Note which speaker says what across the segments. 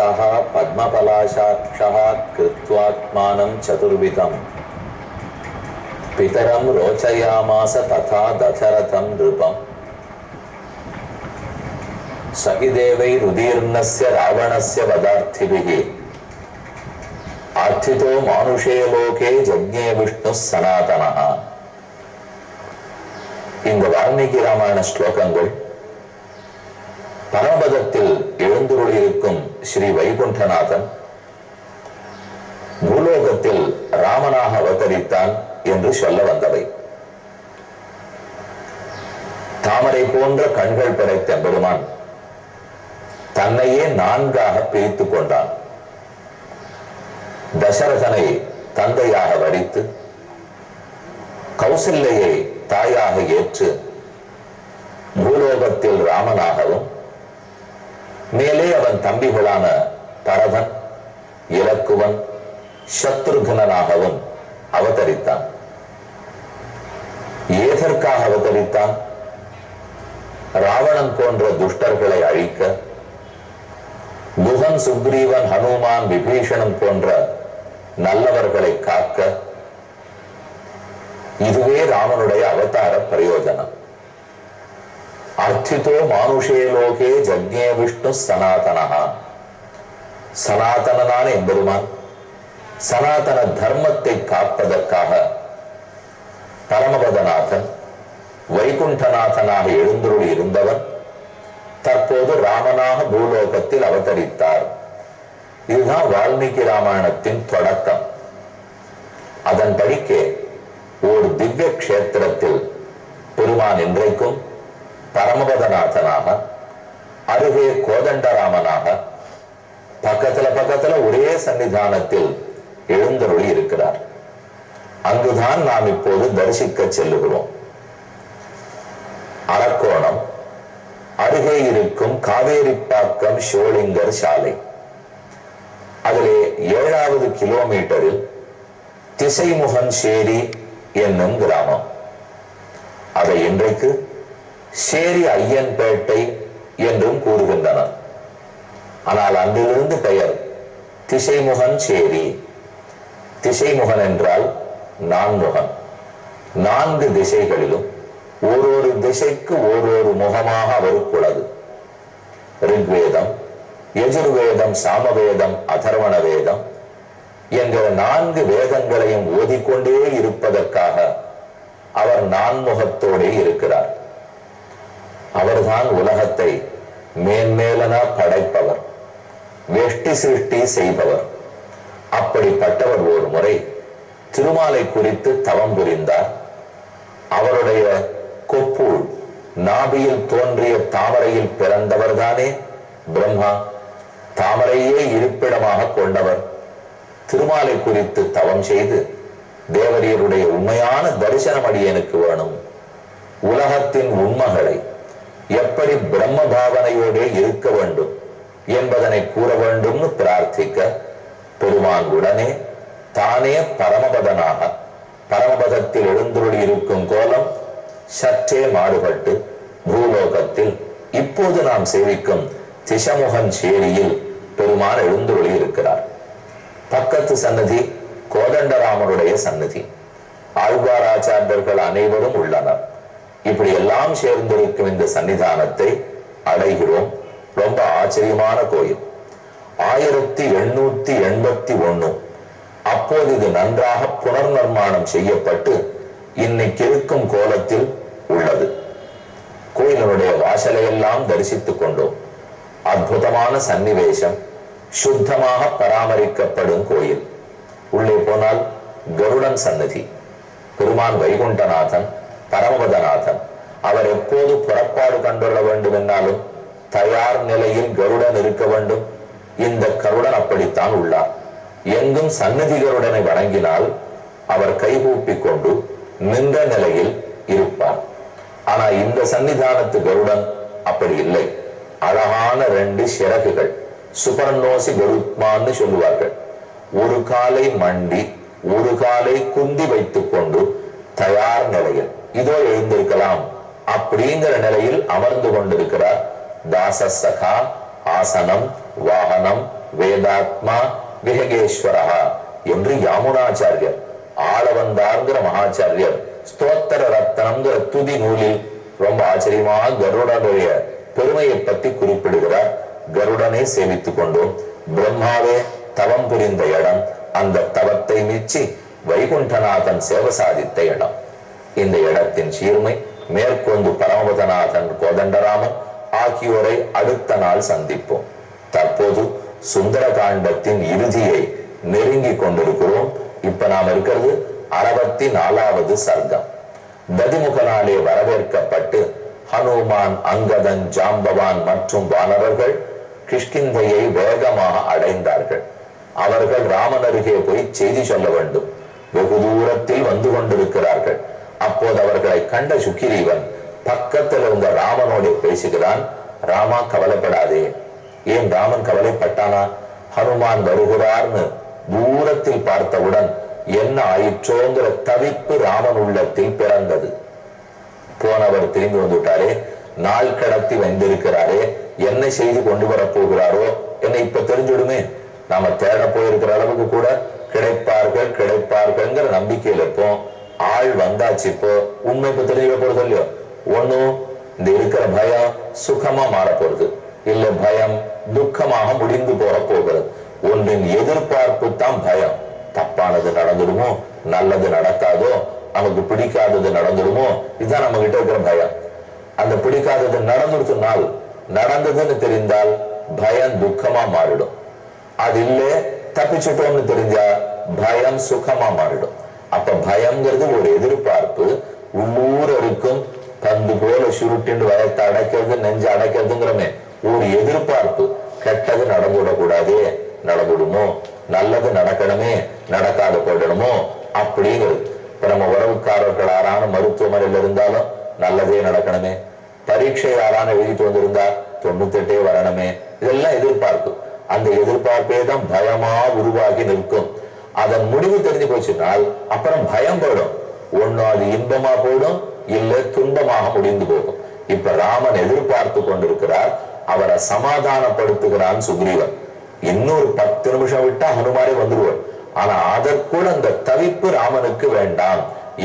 Speaker 1: ततः पद्मपलाशाक्षः कृत्वात्मानं चतुर्विधम् पितरं रोचयामास तथा दशरथं नृपम् सहिदेवैरुदीर्णस्य रावणस्य वदार्थिभिः आर्थितो मानुषे लोके जज्ञे विष्णुः सनातनः. இந்த வால்மீகி ராமாயண ஸ்லோகங்கள் பரமபதத்தில் எழுந்துருளியிருக்கும் ஸ்ரீ வைகுண்டநாதன் பூலோகத்தில் ராமனாக அவதரித்தான் என்று சொல்ல வந்தவை. தாமரை போன்ற கண்கள் படைத்த பெருமான் தன்னையே நான்காக பிரித்துக் கொண்டான். தசரதனை தந்தையாக வடித்து கௌசல்யை தாயாக ஏற்று பூலோகத்தில் ராமனாகவும் மேலே அவன் தம்பிகளான பரதன், இலக்குவன், சத்ருகனாகவும் அவதரித்தான். ஏதற்காக அவதரித்தான்? ராவணன் போன்ற துஷ்டர்களை அழிக்க, குகன், சுக்ரீவன், ஹனுமான், விபீஷணன் போன்ற நல்லவர்களை காக்க. இதுவே ராமனுடைய அவதார பிரயோஜனம். அர்த்திதோ மானுஷே லோகே ஜக்ஞே விஷ்ணு சனாதனஹ. சனாதனனான எம்பெருமான் சனாதன தர்மத்தை காப்பதற்காக பரமபதநாதன் வைகுண்டநாதனாக எழுந்துருளி இருந்தவன் தற்போது ராமனாக பூலோகத்தில் அவதரித்தார். இதுதான் வால்மீகி ராமாயணத்தின் தொடக்கம். அதன்படிக்கே ஒரு திவ்ய கஷேத்திரத்தில் பெருமான் இன்றைக்கும் பரமபதநாதனாக, அருகே கோதண்டராமனாக பக்கத்துல ஒரே சன்னிதானத்தில் எழுந்தருளி இருக்கிறார். அங்குதான் நாம் இப்போது தரிசிக்க செல்லுகிறோம். அரக்கோணம் அருகே இருக்கும் காவேரிப்பாக்கம் ஷோலிங்கர் சாலை, அதிலே 7வது கிலோமீட்டரில் திசைமுகன் சேரி என்னும் கிராமம். அதை இன்றைக்கு சேரி ஐயன்பேட்டை என்றும் கூறுகின்றனர். ஆனால் அன்றிலிருந்து பெயர் திசைமுகன் சேரி. திசைமுகன் என்றால் நான்முகன். 4 திசைகளிலும் ஓரொரு திசைக்கு ஓரொரு முகமாக அவருக்குள்ளது. ரிக்வேதம், யஜுர்வேதம், சாமவேதம், அதர்வண வேதம் என்கிற 4 வேதங்களையும் ஓதிக்கொண்டே இருப்பதற்காக அவர் நான்முகத்தோடே இருக்கிறார். அவர்தான் உலகத்தை மேன்மேலன படைப்பவர், வெஷ்டி சிருஷ்டி செய்பவர். அப்படிப்பட்டவர் ஒரு முறை திருமாலை குறித்து தவம் புரிந்தார். அவருடைய கொப்புள் நாபியில் தோன்றிய தாமரையில் பிறந்தவர் தானே பிரம்மா. தாமரையே இருப்பிடமாக கொண்டவர் திருமாலை குறித்து தவம் செய்து, தேவரீருடைய உண்மையான தரிசனம் அடியனுக்கு வேணும், உலகத்தின் உண்மைகளை எப்படி பிரம்ம பாவனையோடே இருக்க வேண்டும் என்பதனை கூற வேண்டும் பிரார்த்திக்க, பெருமான் உடனே தானே பரமபதனாக பரமபதத்தில் எழுந்துருளி இருக்கும் கோலம் சற்றே மாறுபட்டு பூலோகத்தில் இப்போது நாம் சேவிக்கும் திசமுகன் சேரியில் பெருமான் எழுந்துருளி இருக்கிறார். பக்கத்து சன்னதி கோதண்டராமனுடைய சன்னதி. ஆழ்வாராச்சாரியர்கள் அனைவரும் உள்ளனர். இப்படி எல்லாம் சேர்ந்திருக்கும் இந்த சன்னிதானத்தை அடைகிறோம். ரொம்ப ஆச்சரியமான கோயில். 1881 அப்போது இது நன்றாக புனர் நிர்மாணம் செய்யப்பட்டு இன்னைக்கு இருக்கும் கோலத்தில் உள்ளது. கோயிலுடைய வாசலை எல்லாம் தரிசித்துக் கொண்டோம். அற்புதமான சன்னிவேசம், சுத்தமாக பராமரிக்கப்படும் கோயில். உள்ளே போனால் கருடன் சன்னதி. பெருமான் வைகுண்டநாதன் பரமபதநாதன் அவர் எப்போது புறப்பாடு கண்டுள்ள வேண்டும் என்னாலும் தயார் நிலையில் கருடன் இருக்க வேண்டும். இந்த கருடன் அப்படித்தான் உள்ளார். எங்கும் சன்னதி கருடனை வணங்கினால் அவர் கைகூப்பிக் கொண்டு நின்ற நிலையில் இருப்பார். ஆனா இந்த சன்னிதானத்து கருடன் அப்படி இல்லை. அழகான 2 சிறகுகள், சுபர்ணோசி கருத்மான்னு சொல்லுவார்கள். ஒரு காலை மண்டி ஒரு காலை குந்தி வைத்துக் கொண்டு தயார் நிலையில் இதோ எழுந்திருக்கலாம் அப்படிங்கிற நிலையில் அமர்ந்து கொண்டிருக்கிறார். தாசசகா ஆசனம் வாகனம் வேதாத்மா விஹகேஸ்வரா என்று யாமுனாச்சாரியர், ஆளவந்தார்ங்கிற மகாச்சாரியர் ஸ்தோத்திர ரத்னம்ங்கிற துதி நூலில் ரொம்ப ஆச்சரியமா கருடனுடைய பெருமையை பற்றி குறிப்பிடுகிறார். கருடனை சேவித்துக் கொண்டோம். பிரம்மாவே தவம் புரிந்த இடம், அந்த தவத்தை மீச்சி வைகுண்டநாதன் சேவ சாதித்த இடம். இந்த இடத்தின் சீர்மை மேற்கொண்டு பரமபதநாதன், கோதண்டராமன் ஆகியோரை அடுத்த நாள் சந்திப்போம். தற்போது சுந்தர காண்டத்தின் இறுதியை நெருங்கி கொண்டிருக்கிறோம். இப்ப நாம் இருக்கிறது 64வது சர்க்கம். ததிமுகனாலே வரவேற்கப்பட்டு ஹனுமான், அங்கதன், ஜாம்பவான் மற்றும் வானரர்கள் கிஷ்கிந்தையை வேகமாக அடைந்தார்கள். அவர்கள் ராமன் அருகே போய் செய்தி சொல்ல வேண்டும். வெகு தூரத்தில் வந்து கொண்டிருக்கிறார்கள். அப்போது அவர்களை கண்ட சுக்கிரீவன் பக்கத்தில் இருந்த ராமனோடு பேசுகிறான். ராமா, கவலைப்படாதே. ஏன் ராமன் கவலைப்பட்டானா? ஹனுமான் வருகிறார்னு தூரத்தில் பார்த்தவுடன் என்ன ஆயிற்றோங்கிற தவிப்பு ராமன் உள்ளத்தில் பிறந்தது. போனவர் திரும்பி வந்துட்டாரே, நாள் கடத்தி வந்திருக்கிறாரே, என்ன செய்து கொண்டு வர போகிறாரோ என்ன இப்ப தெரிஞ்சுடுமே. நாம தேட போயிருக்கிற அளவுக்கு கூட கிடைப்பார்கள்ங்கிற நம்பிக்கையில் இருப்போம். ஆள் வந்தாச்சு. இப்போ உண்மை இப்ப தெரிஞ்சுக்க போறது இல்லையோ. ஒண்ணும் இந்த இருக்கிற பயம் சுகமா மாற போறது, இல்ல பயம் துக்கமாக முடிந்து போற போகிறது. ஒன்றின் எதிர்பார்ப்பு தான் பயம். தப்பானது நடந்துடுமோ, நல்லது நடக்காதோ, நமக்கு பிடிக்காதது நடந்துடுமோ, இதுதான் நம்ம கிட்ட இருக்கிற பயம். அந்த பிடிக்காதது நடந்துடுச்சுனால், நடந்ததுன்னு தெரிந்தால் பயம் துக்கமா மாறிடும். அது இல்ல தப்பிச்சுட்டோம்னு தெரிஞ்சா பயம் சுகமா மாறிடும். அப்ப பயம்ங்கிறது ஒரு எதிர்பார்ப்பு. உள்ளூர் இருக்கும் பந்து போல சுருட்டின்னு வயத்தை அடைக்கிறது, நெஞ்சு அடைக்கிறதுங்கிறமே ஒரு எதிர்பார்ப்பு. கெட்டது நடந்துவிடக்கூடாதே, நடந்துடுமோ, நல்லது நடக்கணுமே, நடக்காத போயிடணுமோ அப்படிங்கிறது. இப்ப நம்ம உறவுக்காரர்கள் யாரான மருத்துவமனையில் இருந்தாலும் நல்லதே நடக்கணுமே, பரீட்சை யாரான எழுதிட்டு வந்திருந்தா 98 வரணுமே, இதெல்லாம் எதிர்பார்ப்பு. அந்த எதிர்பார்ப்பே தான் பயமா உருவாகி நிற்கும். அதன் முடிவு தெரிஞ்சு போச்சுனால் அப்புறம் பயம் போயிடும். ஒண்ணு அது இன்பமா போயிடும், இல்ல துன்பமாக முடிந்து போகும். இப்ப ராமன் எதிர்பார்த்து கொண்டிருக்கிறார். அவரை சமாதானப்படுத்துகிறான் சுக்ரீவன். இன்னொரு 10 நிமிஷம் விட்டா ஹனுமாரே வந்துடுவார். ஆனா அதற்குள் அந்த தவிப்பு ராமனுக்கு வேண்டாம்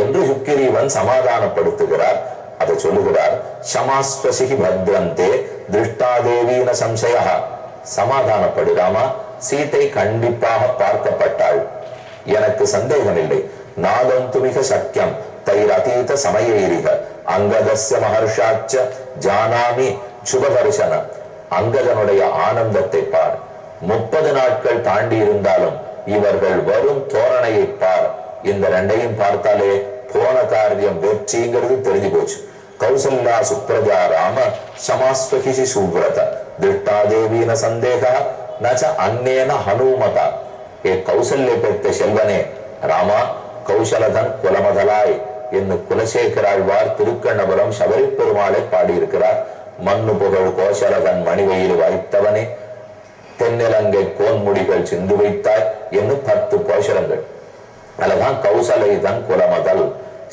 Speaker 1: என்று சுக்கிரீவன் சமாதானப்படுத்துகிறார். அதை சொல்லுகிறார். சமாஸ்வசிகி பத்ரந்தே திருஷ்டாதேவீன சம்சய. சமாதானப்படு ராமா, சீதை கண்டிப்பாக பார்க்கப்பட்டாள், எனக்கு சந்தேகம் இல்லை. நாதந்து மிக சக்கியம் தைரதீத சமயரிக அங்கதஸ்ய மகர்ஷாச்ச ஜானாமி சுபதர்சன. அங்கதனுடைய ஆனந்தத்தை பார். 30 நாட்கள் தாண்டி இருந்தாலும் இவர்கள் வரும் தோரணையை பார். இந்த ரெண்டையும் பார்த்தாலே போன காரியம் வெற்றிங்கிறது தெரிஞ்சு போச்சு. கௌசல்யா சுப்ரஜா ராம சமாஸ்வகிஷி சுவ்ரத திருஷ்டாதேவீன சந்தேக நச்ச அன்னேன ஹனுமதா. ஏ கௌசல்ய பெற்ற செல்வனே ராமா, கௌசலதன் குலமதலாய் என்று குலசேகராழ்வார் திருக்கண்ணபுரம் சபரி பெருமாளை பாடியிருக்கிறார். மண்ணு புகழ் கோசலதன் மணிவெயில் வாய்த்தவனே, தென்னிலங்கை கோன்முடிகள் சிந்து வைத்தாய் என்று 10 கோஷலங்கள். அதுதான் கௌசலைதன் குலமதல்,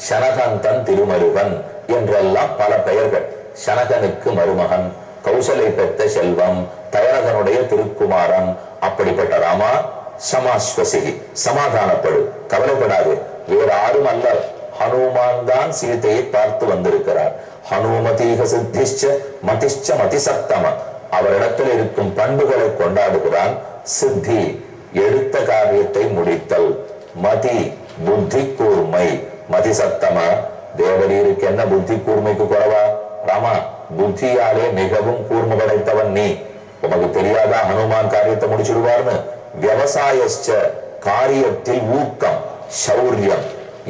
Speaker 1: சனகந்தன் திருமருகன் என்றெல்லாம் பல பெயர்கள். சனகனுக்கு மருமகன், கௌசலை பெற்ற செல்வம், தயரகனுடைய திருக்குமாரன். அப்படிப்பட்ட ராமா சமாஸ்வசிகி, சமாதானப்படு, கவலைப்படாது. வேறு யாரும் அல்ல, ஹனுமான் தான் சீதையை பார்த்து வந்திருக்கிறார். ஹனுமதீக சித்திஷ்ச மதிஷ்ச மதிசத்தம. அவரிடத்தில் இருக்கும் பண்புகளை கொண்டாடுகிறான். சித்தி எடுத்த காரியத்தை முடித்தல், மதி புத்தி கூர்மை, மதிசத்தம தேவரீருக்கு என்ன புத்தி கூர்மைக்கு குறைவா? ராமா, புத்தியாலே மிகவும் கூர்மை படைத்தவன் நீ. உமக்கு தெரியாதா ஹனுமான் காரியத்தை முடிச்சிடுவார்னு? விவசாயச்ச காரியத்தில் ஊக்கம், சௌரியம்,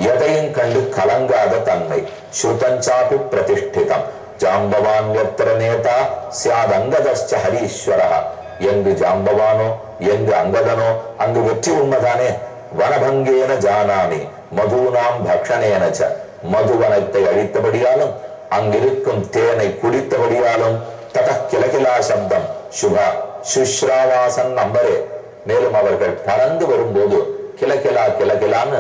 Speaker 1: எதையும் கண்டு கலங்காத தன்மை, ஸ்ருதஞ்சாபி பிரதிஷ்டிதம், ஜாம்பவான் யத்ர நேதா ஸ்யாத் அங்கதஸ்ச ஹரீஸ்வரஹ. எங்கு ஜாம்பவானோ எங்கு அங்கதனோ அங்கு வெற்றி உண்மைதானே. வனபங்கேன ஜானாமி மதுனாம் பக்ஷணேனச்ச. மதுவனத்தை அழித்தபடியாலும் அங்கிருக்கும் தேனை குடித்தபடியாலும் தத கிலகிலா சப்தம் சுபா சுஸ்ராவாசன் நம்பரே. மேலும் அவர்கள் பறந்து வரும்போது கிலகிலா கிலகிலான்னு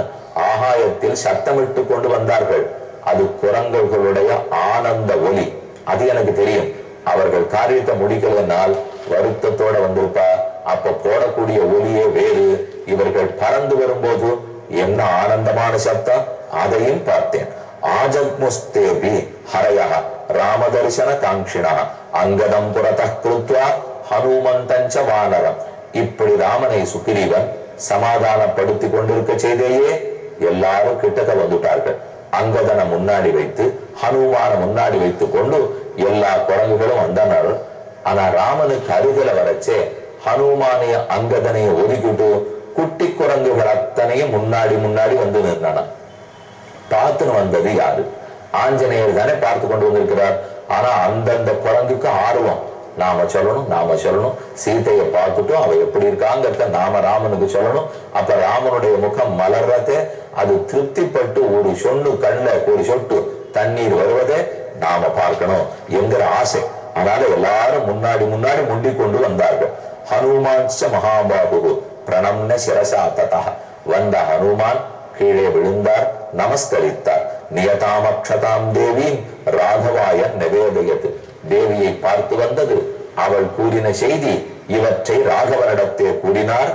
Speaker 1: ஆகாயத்தில் சத்தமிட்டு கொண்டு வந்தார்கள். அது குரங்குகளுடைய ஆனந்த ஒலி. அது எனக்கு தெரியும். அவர்கள் காரியத்தை முடிக்கிறதுனால் வருத்தத்தோட வந்திருப்பா, அப்ப போடக்கூடிய ஒலியே வேறு. இவர்கள் பறந்து வரும்போது என்ன ஆனந்தமான சப்தம், அதையும் பார்த்தேன். ஆஜக்முஸ்தேபி ஹரயா ராமதர்சன காங்கிணா அங்கதம் புரத கிருத்வா ஹனுமந்தஞ்ச வானரம். இப்படி ராமனை சுக்கிரீவன் சமாதானப்படுத்தி கொண்டிருக்க செய்தேயே எல்லாரும் கிட்டக்க வந்துட்டார்கள். அங்கதனை முன்னாடி வைத்து ஹனுமான முன்னாடி வைத்துக் கொண்டு எல்லா குரங்குகளும் வந்தனர். ஆனா ராமனுக்கு அருகில வரச்சே ஹனுமானைய அங்கதனைய ஒதுக்கிட்டு குட்டி குரங்குகள் அத்தனையும் முன்னாடி முன்னாடி வந்து நின்றன. பார்த்துன்னு வந்தது யாரு? ஆஞ்சநேயர் தானே பார்த்து கொண்டு வந்திருக்கிறார். ஆனா அந்தந்த குரங்குக்கு ஆர்வம், நாம சொல்லணும். சீதையை பார்த்துட்டோம், அவ எப்படி இருக்காங்கிறத நாம ராமனுக்கு சொல்லணும். அப்ப ராமனுடைய முகம் மலர்றதே, அது திருப்திப்பட்டு ஒரு சொன்னு கண்ணுல ஒரு சொட்டு தண்ணீர் வருவதே நாம பார்க்கணும் என்கிற ஆசை. அதனால எல்லாரும் முன்னாடி முன்னாடி முண்டி கொண்டு வந்தார்கள். ஹனுமான்ச்ச மகாபாபு பிரணம்ன சிரசா ததா. வந்த ஹனுமான் கீழே விழுந்தார், நமஸ்கரித்தார். நியதாமக்ஷதாம் தேவி ராகவாய நிவேதயது. தேவியை பார்த்து வந்தது, அவள் கூறின செய்தி இவற்றை ராகவனிடத்தே கூறினார்.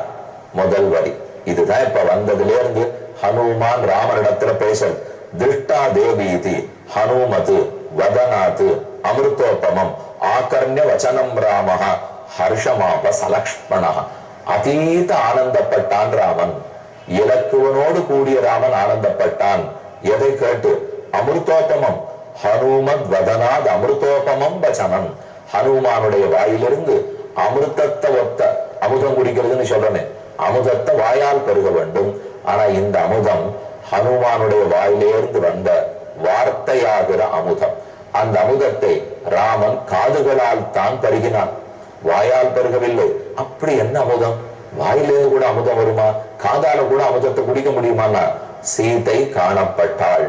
Speaker 1: முதல் வரி இதுதான். இப்ப வந்ததுல இருந்து ஹனுமான் ராமனிடத்துல பேசல். திருஷ்டா தேவீதி ஹனுமது வதனாது அமிர்தோபமம் ஆகர்ணிய வச்சனம் ராமஹ ஹர்ஷமாப சலக்ஷ்மண. அதீத ஆனந்தப்பட்டான் ராமன். இலக்குவனோடு கூடிய ராமன் ஆனந்தப்பட்டான். எதை கேட்டு? அமிர்தோபமம். ஹனுமத் வதனாத் அமிர்தோபமம் வச்சனம். ஹனுமானுடைய வாயிலிருந்து அமிர்தத்தை ஒத்த அமுதம் குடிக்கிறதுன்னு சொல்றனே, அமுதத்தை வாயால் பெருக வேண்டும். ஆனா இந்த அமுதம் ஹனுமானுடைய வாயிலிருந்து வந்த வார்த்தையாகிற அமுதம். அந்த அமுதத்தை ராமன் காதுகளால் தான் பருகினான், வாயால் பெருகவில்லை. அப்படி என்ன அமுதம்? வாயிலிருந்து கூட அமுதம் வருமா? காதால கூட அமுதத்தை குடிக்க முடியுமான்னா, சீதை காணப்பட்டாள்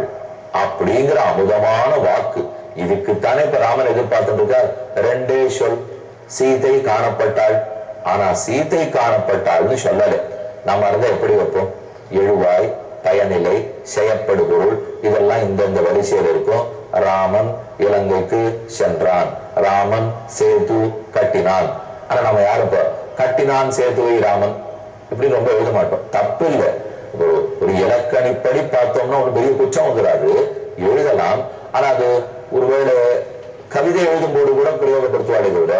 Speaker 1: அப்படிங்கிற அமுதமான வாக்கு. இதுக்குத்தானே இப்ப ராமன் எதிர்பார்த்துட்டு இருக்கார். ரெண்டே சொல், சீதை காணப்பட்டாள். ஆனா சீதை காணப்பட்டாள்னு சொல்லல. நாம இருந்தா எப்படி வைப்போம்? எழுவாய், பயனிலை, செயற்படு பொருள், இதெல்லாம் இந்த வரிசையில் இருக்கும். ராமன் இலங்கைக்கு சென்றான், ராமன் சேது கட்டினான். ஆனா நம்ம யாருப்ப கட்டினான் சேதுவை ராமன் இப்படி ரொம்ப எழுத மாட்டோம். தப்பு இல்லை. ஒரு இலக்கணிப்படி பார்த்தோம்னா ஒரு பெரிய குற்றம் வந்துடாது, எழுதலாம். ஆனா அது ஒருவேளை கவிதை எழுதும் போது கூட பிரயோகப்படுத்துவாளே விட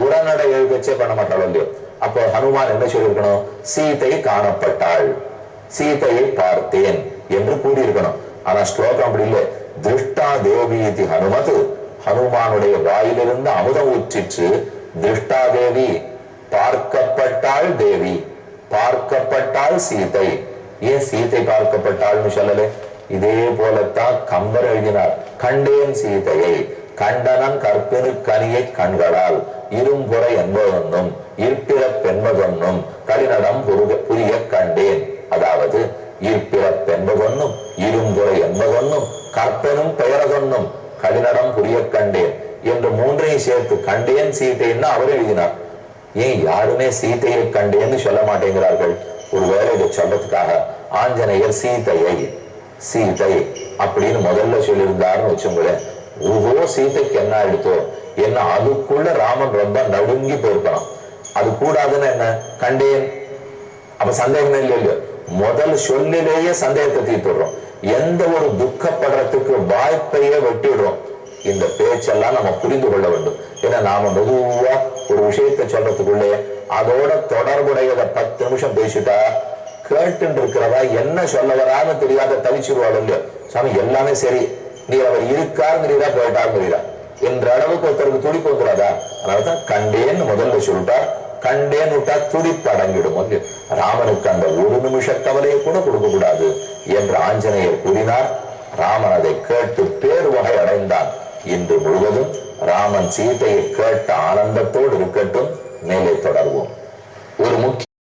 Speaker 1: உடனடை எழுதச்சே பண்ண மாட்டாளோ இல்லையோ. அப்போ ஹனுமான் என்ன சொல்லியிருக்கணும்? சீதை காணப்பட்டாள், சீதையை பார்த்தேன் என்று கூறியிருக்கணும். ஆனா ஸ்லோகம் அப்படி இல்லை. திருஷ்டா தேவீதி ஹனுமது, ஹனுமானுடைய வாயிலிருந்து அமுதம் ஊற்றிற்று. திருஷ்டா தேவி, பார்க்கப்பட்டாள் தேவி, பார்க்கப்பட்டாள் சீதை. ஏன் சீதை பார்க்கப்பட்டாள்னு சொல்லல? இதே போலத்தான் கம்பர் எழுதினார். கண்டேன் சீதையை, கண்டனன் கற்பினு கனியை கண்களால் இரும்புறை என்பதொன்னும் இருப்பிறப்பென்பதொன்னும் கலிநடம் புரிய கண்டேன். அதாவது இருப்பிறப்பென்பதொன்னும் இரும்புறை என்பதொன்னும் கற்பனும் பெயரதொன்னும் கலிநடம் புரிய கண்டேன் என்று மூன்றையும் சேர்த்து கண்டேன் சீதைன்னு அவர் எழுதினார். ஏன் யாருமே சீதையை கண்டேன்னு சொல்ல மாட்டேங்கிறார்கள்? ஒருவேளை இதை சொல்றதுக்காக ஆஞ்சநேயர் சீதையை சீதை அப்படின்னு முதல்ல சொல்லியிருந்தாருன்னு வச்சுங்களேன். ஓஹோ, சீதைக்கு என்ன எடுத்தோ என்ன, அதுக்குள்ள ராமன் ரொம்ப நடுங்கி போயிருக்கணும். அது கூடாதுன்னு என்ன கண்டேன். அப்ப சந்தேகமே இல்லையோ. முதல் சொல்லிலேயே சந்தேகத்தை தீர்த்துடுறோம். எந்த ஒரு துக்கப்படுறதுக்கு வாய்ப்பையே வெட்டிடுறோம். இந்த பேச்செல்லாம் நம்ம புரிந்து கொள்ள வேண்டும். ஏன்னா நாம மெதுவா ஒரு விஷயத்தை சொல்றதுக்குள்ளே அதோட தொடர்புடையத 10 நிமிஷம் பேசிட்டா கேட்டு இருக்கிறதா என்ன சொல்ல வரான்னு தெரியாத தவிச்சிருவாள் இல்லையோ. சாமி எல்லாமே சரி, நீ அவர் இருக்காருங்கிறீரா போயிட்டாருங்கிறீரா என்ற அளவுக்கு ஒருத்தருக்கு துடிப்பு வந்துடாதா? அதனாலதான் கண்டேன்னு முதல்ல சொல்லிட்டா, கண்டேன்னு விட்டா துடிப்பு அடங்கிடும். ராமனுக்கு அந்த ஒரு நிமிஷ கவலையை கூட கொடுக்க கூடாது என்று ஆஞ்சநேயர் கூறினார். ராமன் அதை கேட்டு பேர் வகை அடைந்தான். இன்று முழுவதும் ராமன் சீதையை கேட்ட ஆனந்தத்தோடு இருக்கட்டும். மேலே தொடர்வோம். ஒரு முக்கிய